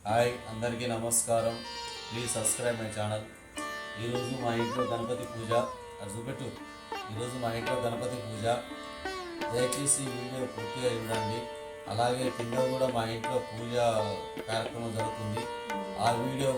Hi అందరికీ నమస్కారం. Please subscribe my channel. ఈరోజు మా ఇంట్లో గణపతి పూజ. అది చూపెట్టు. ఈరోజు మా ఇంట్లో గణపతి పూజ. దయచేసి ఈ వీడియో పూర్తిగా చూడండి. అలాగే కింద కూడా మా ఇంట్లో పూజ కార్యక్రమం జరుగుతుంది. ఆ వీడియో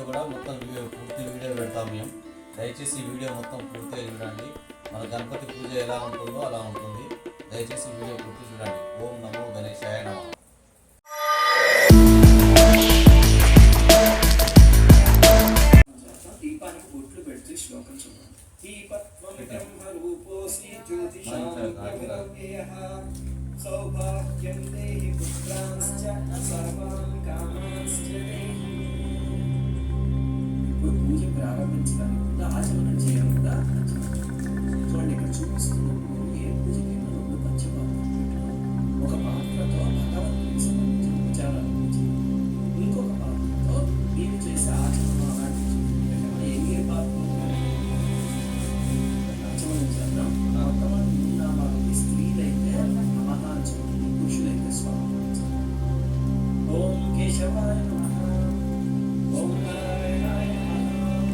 కూడా మొత్తం పూర్తి వీడియో పెడతాం మేము. దయచేసి ఈ వీడియో మొత్తం పూర్తిగా చూడండి. మన గణపతి పూజ ఎలా ఉంటుందో అలా ఉంటుంది. దయచేసి వీడియో పూర్తి చూడండి. ఓం నమో గణేశాయ నమః. దీపానికి బొట్లు పెడితే శ్లోకం చూడండి. దీపత్వం బ్రహ్మరూపోసి జ్యోతిషామృతవ్యయః సౌభాగ్యం దేహి పుత్రాంశ్చ సర్వాన్ కామాంశ్చ దేహి. ఇప్పుడు పూజ ప్రారంభించడానికి ముందు ఆచమనం చేయాలి కదా. చూడండి, ఇక్కడ చూపిస్తున్నాం. ఏ పూజకి రెండు పంచపాత్రలు, ఒక పాత్రతో భగవంతుడికి సంబంధించిన ఉపచారాలు, ఇంకొక పాత్రతో మీరు చేసే ఆచమనం అలాంటి ఏ పాత్ర ఆచమనం చేద్దాం. వర్తమాన నామాలకి స్త్రీలైతే నమః అని చెప్తుంది, పురుషులైతే స్వామి. ఓం కేశవాయ నమః, ఓం నారాయణాయ నమః,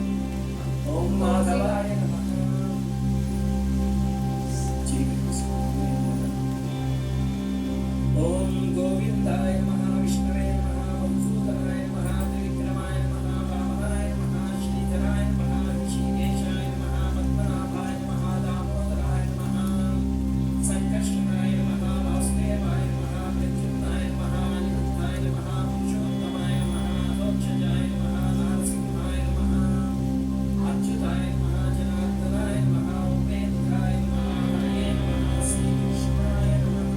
ఓం మాధవాయ నమః. ఓం గోవిందాయ నమః, విష్ణవే నమః, మధుసూదనాయ నమః, త్రివిక్రమాయ నమః, వామనాయ నమః, శ్రీధరాయ నమః, ఋషికేశాయ నమః, పద్మనాభాయ నమః, దామోదరాయ నమః, సంకర్షణాయ నమః, వాసుదేవాయ నమః, ప్రద్యుమ్నాయ నమః, అనిరుద్ధాయ నమః, పురుషోత్తమాయ నమః, అధోక్షజాయ నమః, నారసింహాయ నమః, అచ్యుతాయ నమః, జనార్దనాయ నమః, ఉపేంద్రాయ నమః, హరే నమః, శ్రీకృష్ణాయ నమః.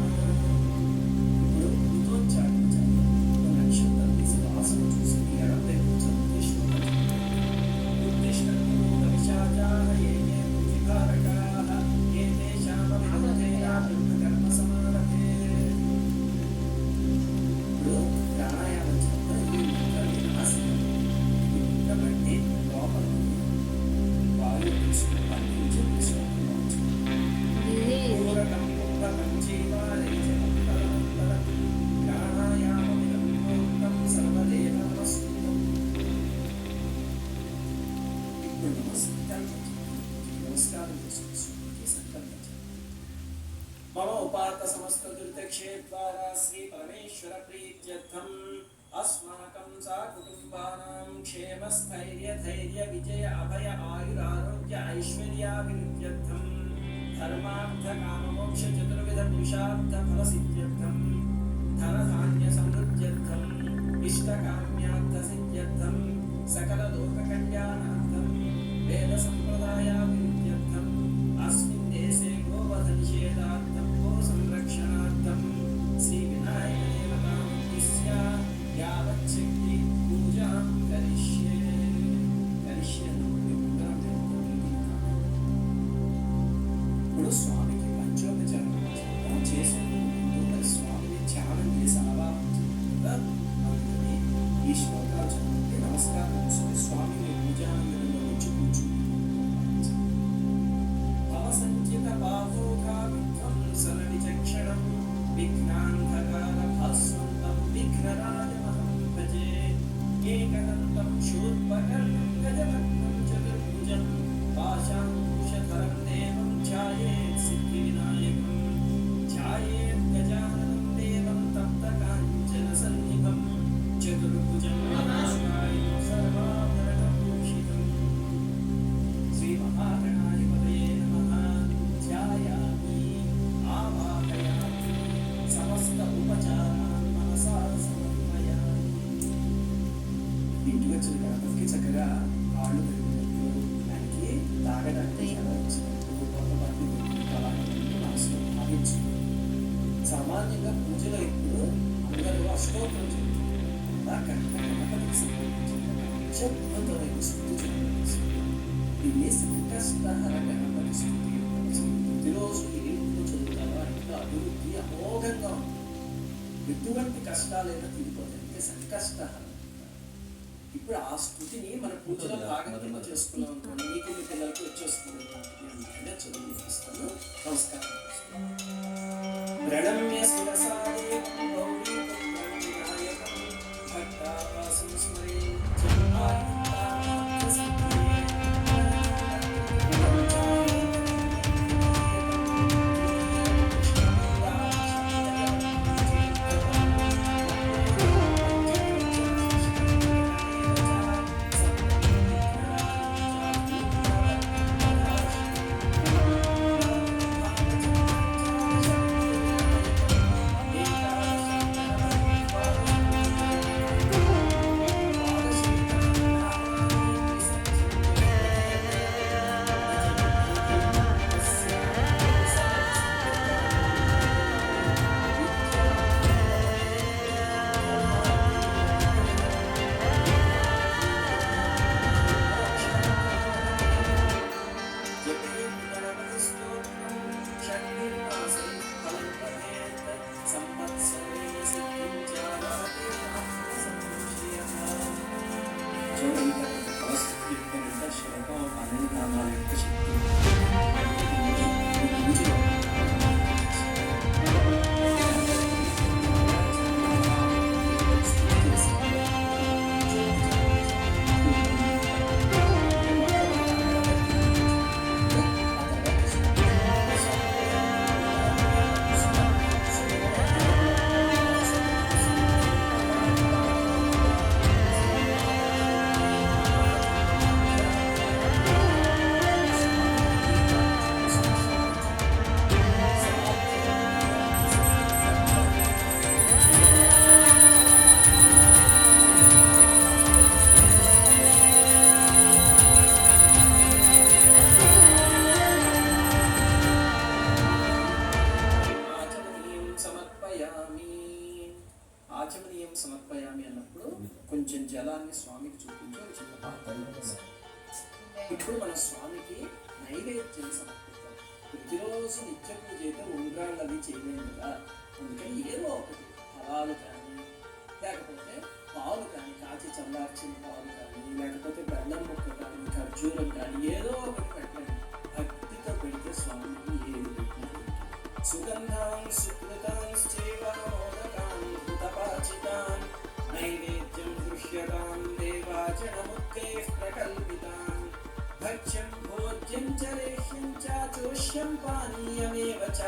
मम उपात्त समस्त तीर्थक्षेत्रा श्री परमेश्वर प्रीत्यर्थम अस्माकं सा कुटुंबानां क्षेम स्थैर्य धैर्य विजय अभय आयुरारोग्य ऐश्वर्याभिवृद्ध्यर्थम धर्मार्थ काम मोक्ष चतुर्विध पुरुषार्थ फल सिद्ध्यर्थम धन धान्य समृद्ध्यर्थम इष्ट काम्यार्थ सिद्ध्यर्थम सकल लोक कल्याणार्थम वेद संप्रदायाभिवृद्ध्यर्थम अस्मिन् देशे गोवध निषेधार्थं गो संरक्षणार्थं श्री विनायक देवतामुद्दिश्य यावच्छक्ति पूजां करिष्ये. ఇప్పుడు స్వామికి పంచోపచారం చేసే ముందు స్వామిని ధ్యానం చేసి ఆవాహించిన ఈ శ్లోకాలు చదివితే నమస్కారం స్వామిని పూజాంగంలో వచ్చి కూర్చుంది. विघ्नान्धकारभास्वन्तं विघ्नराजमहं भजे. एकदन्तं शूर्पकर्णं गजवक्त्रं चतुर्भुजं पाशाङ्कुशधरं देवं ध्यायेत् सिद्धिविनायकं ध्यायेत् गजाननं देवं तप्तकाञ्चनसन्निभं चतुर्भुजं महाकायं सर्वाभरणं भूषितं श्रीमहागणाधिपतये नमः. ध्यायामि आवाहयामि समस्त उपचारान् मनसा समन्वयामि. ఇంటికి వచ్చిన గణపతికి చక్కగా కాళ్ళు పెరిగినట్టు, దానికి తాగడానికి వచ్చినట్టు కొంతమంది మనసులో భావించు. సామాన్యంగా పూజలో ఇప్పుడు అందరూ అష్టోత్తరం చెప్తారు. గణపతికి సంబంధించిన అత్యద్భుతమైన స్థుతి చెప్పవచ్చు. దీన్ని సంకష్టహర గణపతి స్థుతి. ప్రతిరోజు ఏడుగురు చదువుతారో ఇంట్లో అభివృద్ధి అమోఘంగా ఉంది. ఎటువంటి కష్టాలైనా తీరిపోతాయి. అంటే సంకష్టహర. ఇప్పుడు ఆ స్థుతిని మన పూజలో భాగంగా చేసుకున్నాం అనుకోండి, మీకు మీ పిల్లలకి వచ్చేస్తుంది. చదువు ఇస్తాను. నమస్కారం. ప్రణమ్య శిరసాదేవి సమర్పయామి. ఆచమనీయం సమర్పయామి అన్నప్పుడు కొంచెం జలాన్ని స్వామికి చూపించి ఒక చిన్న పాత్రలో వేస్తాం. ఇప్పుడు మన స్వామికి నైవేద్యం సమర్పిస్తాం. ప్రతిరోజు నిత్య పూజ అయితే ఉండ్రాళ్ళు అవి చేయలేము కదా, అందుకని ఏదో ఒకటి ఫలాలు కానీ, లేకపోతే పాలు కానీ, కాచి చల్లార్చిన పాలు కానీ, లేకపోతే బెల్లం ముక్క కానీ, ఖర్జూరం కానీ, ఏదో ఒకటి పెట్టండి. భక్తితో పెడితే స్వామికి ఏది పెట్టినా సుగంధాన్ సుకృతాంశ్చైవ మోదకాన్ హృతపాచితాన్ నైవేద్యం దృశ్యతాం దేవాచనముక్తైః ప్రకల్పితాన్ భక్ష్యం భోజ్యం చ లేహ్యం చ చోష్యం పానీయమేవ చ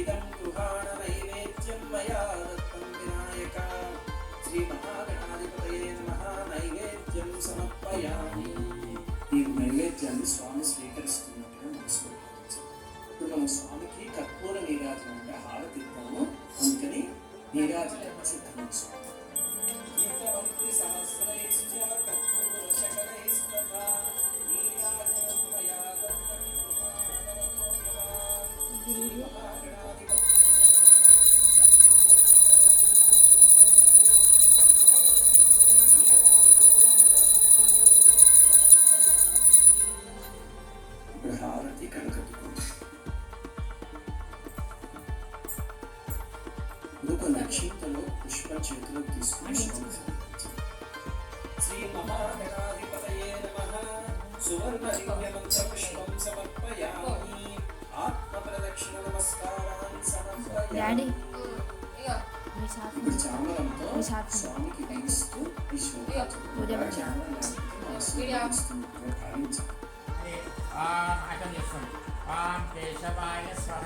ఇదం గృహాణ నైవేద్యం మయా దత్తం వినాయక. శ్రీ మహాగణాధిపతయే నమః. నైవేద్యం సమర్పయామి. ఈ నైవేద్యాన్ని స్వామి స్వీకరిస్తున్నట్టుగా మనసులో భావించాలి. ఇప్పుడు మనం స్వామికి కర్పూర నీరాజనం అంటే హారతి ఇద్దాము, అందుకని నీరాజనం సిద్ధం చేసుకోవాలి. ఇప్పుడు హారతి కనకట్టుకోండి. ఒక నక్షత్రంలో పుష్ప చేతిలో తీసుకుని స్వామి సమర్పించాలి. శ్రీ మహాగణాధిపతయే నమః. సువర్ణ దివ్యమంత్ర పుష్పం సమర్పయామి. ఆత్మ ప్రదక్షిణ నమస్కారాన్ సమర్పయామి. ఇప్పుడు చామరంతో స్వామికి వేయిస్తూ ఈశ్వరుడు చామరాన్ని మనసులో భావించాలి. అర్థం చేసుకోండి. ఓం కేశవాయ స్వాహ.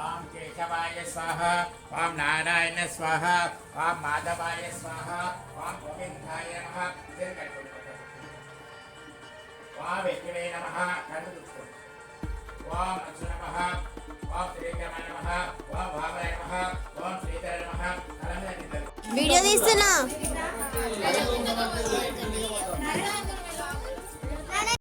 ఓం కేశవాయ స్వాహ. ఓం నారాయణ స్వాహ. ఓం మాధవాయ స్వాహ. ఓం గోవిందాయ నమః. ఓం వెంకటే నమః. కళ్ళు చూసుకోండి. ఓం అచ్చు నమః. ఓం శ్రీకరణ నమః. ఓం భావాయ నమః. ఓం శ్రీధర నమః. వీడియో తీస్తున్నా.